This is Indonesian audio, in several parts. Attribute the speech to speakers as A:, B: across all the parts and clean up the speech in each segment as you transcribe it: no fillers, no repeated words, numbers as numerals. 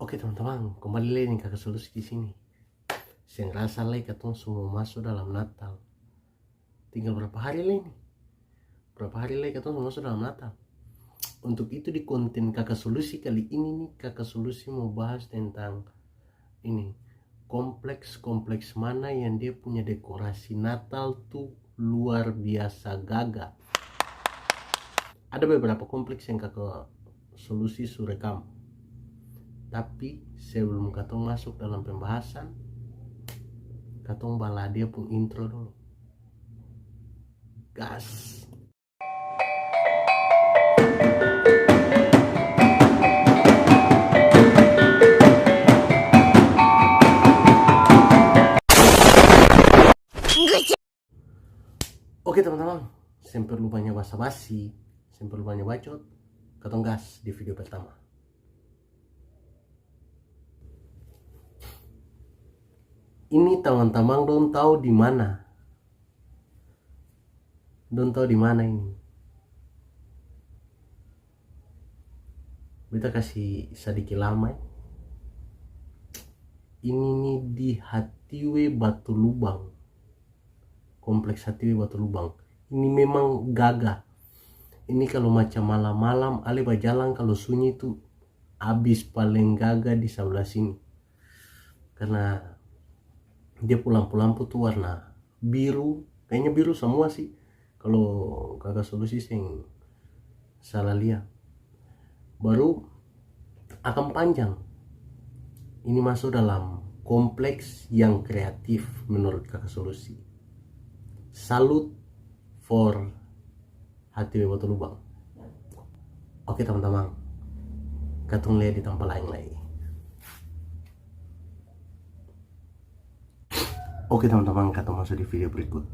A: Oke teman-teman, kembali lagi nih kakak solusi di sini. Saya ngerasa lagi katong semua masuk dalam Natal. Tinggal berapa hari lagi nih? Berapa hari lagi katong semua masuk dalam Natal. Untuk itu di konten kakak solusi kali ini nih, kakak solusi mau bahas tentang ini. Kompleks mana yang dia punya dekorasi Natal tuh luar biasa gagah. Ada beberapa kompleks yang kakak solusi surekam. Tapi sebelum katong masuk dalam pembahasan, katong bala dia pun intro dulu. Gas. Oke teman-teman, saya perlu banyak basa-basi, saya perlu banyak bacot. Katong gas di video pertama. Ini teman-teman dong tahu di mana? Dong tahu di mana ini? Beta kasih sedikit lama ya. Ini nih di Hatiwe Batu Lubang. Kompleks Hatiwe Batu Lubang. Ini memang gagah. Ini kalau macam malam-malam ale berjalan kalau sunyi tuh abis paling gagah di sebelah sini. Karena dia lampu-lampu tuh warna biru, kayaknya biru semua sih. Kalau kakak solusi sing salah lihat. Baru akan panjang. Ini masuk dalam kompleks yang kreatif menurut kakak solusi. Salut for Hatiwe Batu Lubang. Oke teman-teman, katong lihat di tempat lain lagi. Oke teman-teman, katong masuk di video berikut.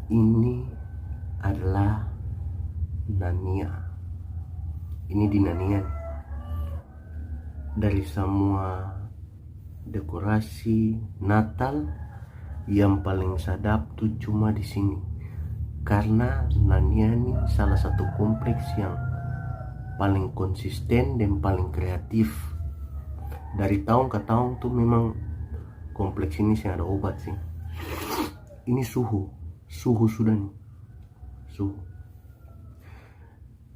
A: Ini adalah Nania. Ini di Nania nih. Dari semua dekorasi Natal yang paling sadap tuh cuma di sini. Karena Nania ini salah satu kompleks yang paling konsisten dan paling kreatif. Dari tahun ke tahun tuh memang kompleks ini sih ada obat sih. Ini suhu sudah nih. Suhu.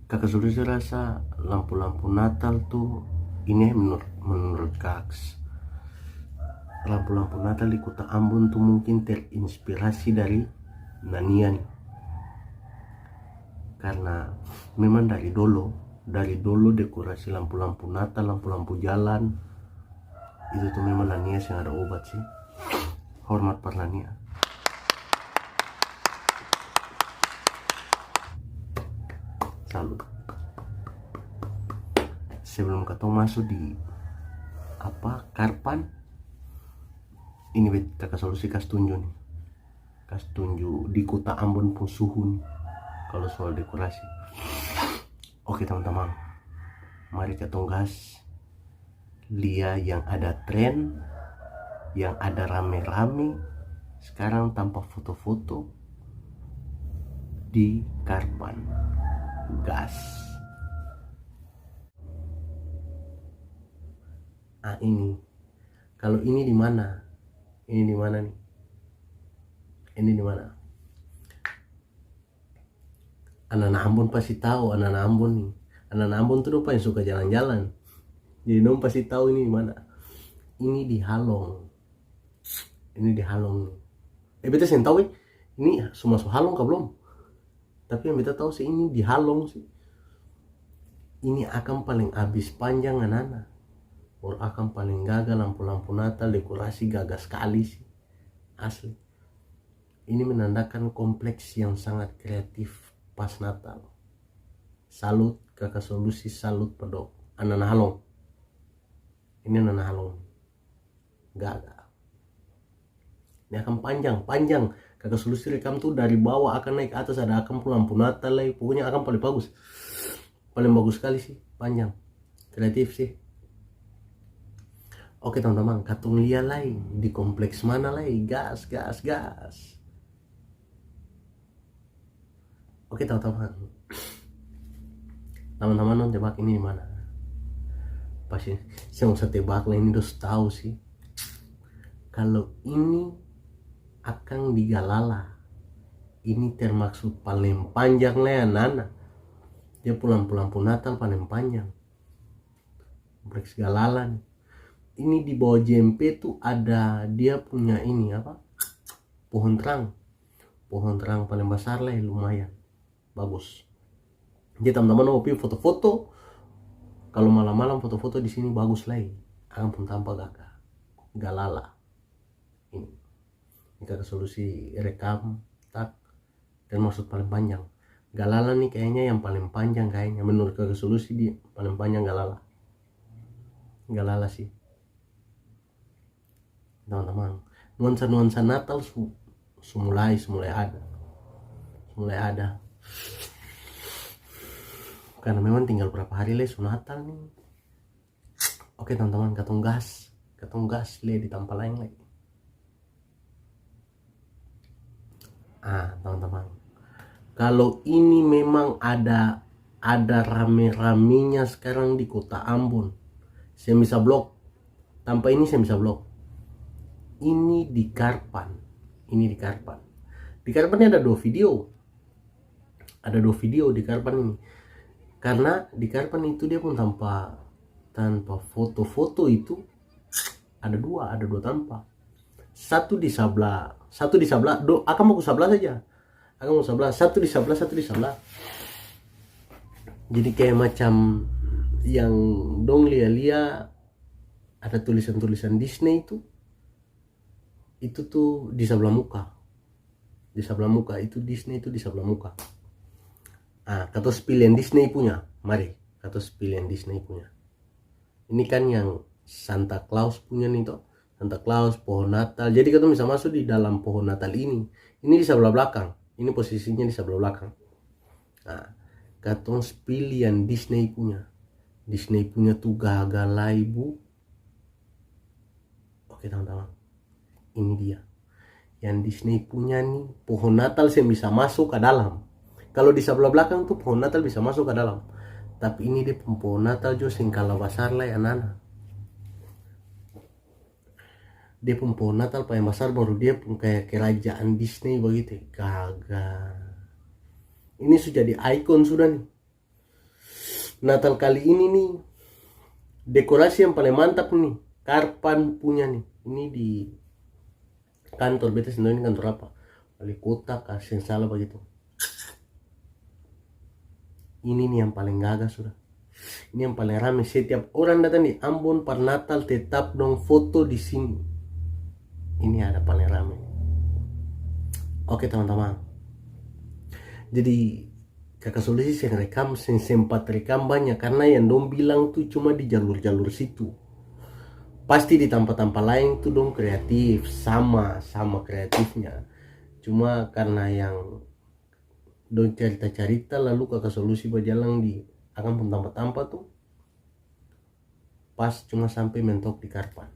A: Kakak sudah rasa lampu-lampu Natal tuh ini menurut Kaks. Lampu-lampu Natal di Kota Ambon tuh mungkin terinspirasi dari Nania nih. Karena memang dari dulu dekorasi lampu-lampu Natal, lampu-lampu jalan itu tuh memang Nania yang ada obat sih. Hormat per Nania. Salut. Sebelum katong masuk di Karpan, ini kakak solusi kas tunjuk nih. Kas tunjuk di Kota Ambon pun suhu nih kalau soal dekorasi. Oke teman-teman, mari katong gas. Lihat yang ada tren, yang ada rame-rame sekarang tanpa foto-foto di Karpan. Gas. Ini kalau ini di mana? Ini di mana nih? Ini di mana? Anak-anak Ambon pasti tahu, anak-anak Ambon nih. Anak-anak Ambon tuh lupa yang suka jalan-jalan. Jadi dong pasti tahu ini di mana. Ini di Halong. Ini di Halong nih. Beta sih tahu ini semua Halong kah belum? Tapi yang beta tahu sih ini di Halong sih. Ini akan paling habis panjang anak-anak. Or akan paling gagah lampu-lampu Natal, dekorasi gagah sekali sih. Asli. Ini menandakan kompleks yang sangat kreatif pas Natal. Salut kakak solusi, salut pedok. Anak-anak Halong. Ini anak-anak Halong. Gagah. Ini akan panjang. Kakak solusi rekam tuh dari bawah akan naik ke atas, ada akan lampu Natal lagi. Pokoknya akan paling bagus. Paling bagus sekali sih, panjang. Kreatif sih. Oke teman-teman, katong lihat lagi di kompleks mana lagi. Gas. Oke teman-teman. Teman-teman tebak ini di mana? pasti saya mau tebak lah, ini harus tahu sih. Kalau ini akan digalala, ini termasuk paling panjang lah ya Nana. Dia pulang-pulang pun Natal paling panjang. Kompleks Galala nih. Ini di bawah JMP tuh ada dia punya ini apa? Pohon terang. Pohon terang paling besar lah, lumayan bagus. Jadi teman-teman mau pilih foto-foto, kalau malam-malam foto-foto di sini bagus lah. Akan pun tampak kakak Galala. Ini kakak solusi rekam tak termasuk paling panjang. Galala nih kayaknya yang paling panjang, kayaknya menurut kakak solusi dia paling panjang Galala. Galala sih teman-teman. Nuansa Natal mulai ada karena memang tinggal berapa hari lagi Natal nih. Oke teman-teman, katong gas le di tempat lain lagi. Teman-teman, kalau ini memang ada rame-ramenya sekarang di kota Ambon, saya bisa blog. Tanpa ini saya bisa blog. Ini di Karpan. Di Karpan ini ada dua video di Karpan ini. Karena di Karpan itu dia pun tanpa foto-foto itu ada dua tanpa. Satu di sebelah. Akan mau ke sebelah saja. Satu di sebelah. Jadi kayak macam yang dong lia ada tulisan Disney itu tuh di sebelah muka. Itu Disney itu di sebelah muka. Kata pilihan Disney punya. Mari, kata pilihan Disney punya. Ini kan yang Santa Claus punya nih toh. Santa Claus, pohon Natal. Jadi kita bisa masuk di dalam pohon Natal ini. Ini di sebelah belakang. Ini posisinya di sebelah belakang. Kata pilihan Disney punya. Disney punya tuh Gagala Ibu. Oke teman-teman, ini dia. Yang Disney punya nih pohon Natal saya bisa masuk ke dalam. Kalau di sebelah belakang tuh pohon Natal bisa masuk ke dalam. Tapi ini dia pohon Natal juga singkala besar lah ya Nana. Dia pohon Natal paling besar, baru dia pun kayak kerajaan Disney begitu. Kagak. Ini sudah jadi ikon sudah nih. Natal kali ini nih dekorasi yang paling mantap nih Karpan punya nih. Ini di kantor beta sendiri, ini kantor apa? Wali kota kasih salah begitu. Ini nih yang paling gagah sudah. Ini yang paling ramai. Setiap orang datang di Ambon per Natal tetap dong foto di sini. Ini ada paling ramai. Oke teman-teman. Jadi kakak solusi yang rekam, sempat rekam banyak karena yang dong bilang tuh cuma di jalur-jalur situ. Pasti di tempat-tempat lain tuh dong kreatif, sama kreatifnya. Cuma karena yang dong cerita lalu kakak solusi berjalan di akan pun tampak tuh pas cuma sampai mentok di Karpan.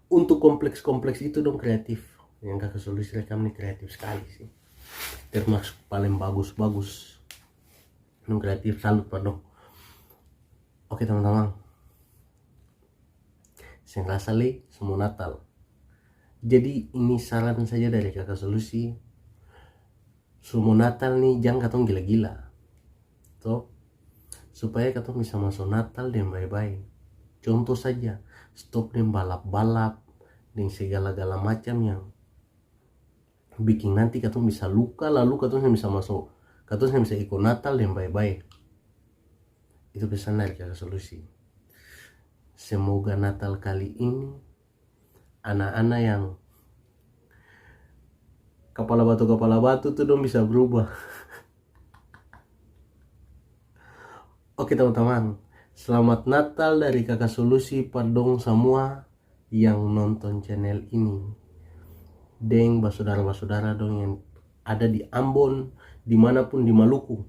A: Untuk kompleks itu dong kreatif. Yang kakak solusi rekam nih kreatif sekali sih. Termasuk paling bagus dong kreatif, salut dong. Oke teman-teman, saya rasa semua Natal. Jadi ini saran saja dari kakak solusi. Semua Natal nih jangan katong gila-gila toh, supaya katong bisa masuk Natal dan baik-baik. Contoh saja, stop dan balap-balap dan segala-gala macam yang bikin nanti katong bisa luka, lalu katong bisa masuk, katong bisa ikut Natal dan baik-baik. Itu pesan dari kakak solusi. Semoga Natal kali ini anak-anak yang kepala batu tuh dong bisa berubah. Oke teman-teman, selamat Natal dari kakak solusi padong semua yang nonton channel ini. Deng basudara-basudara dong yang ada di Ambon, dimanapun di Maluku.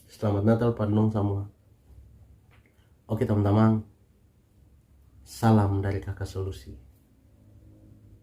A: Selamat Natal padong semua. Oke teman-teman, salam dari kakak solusi.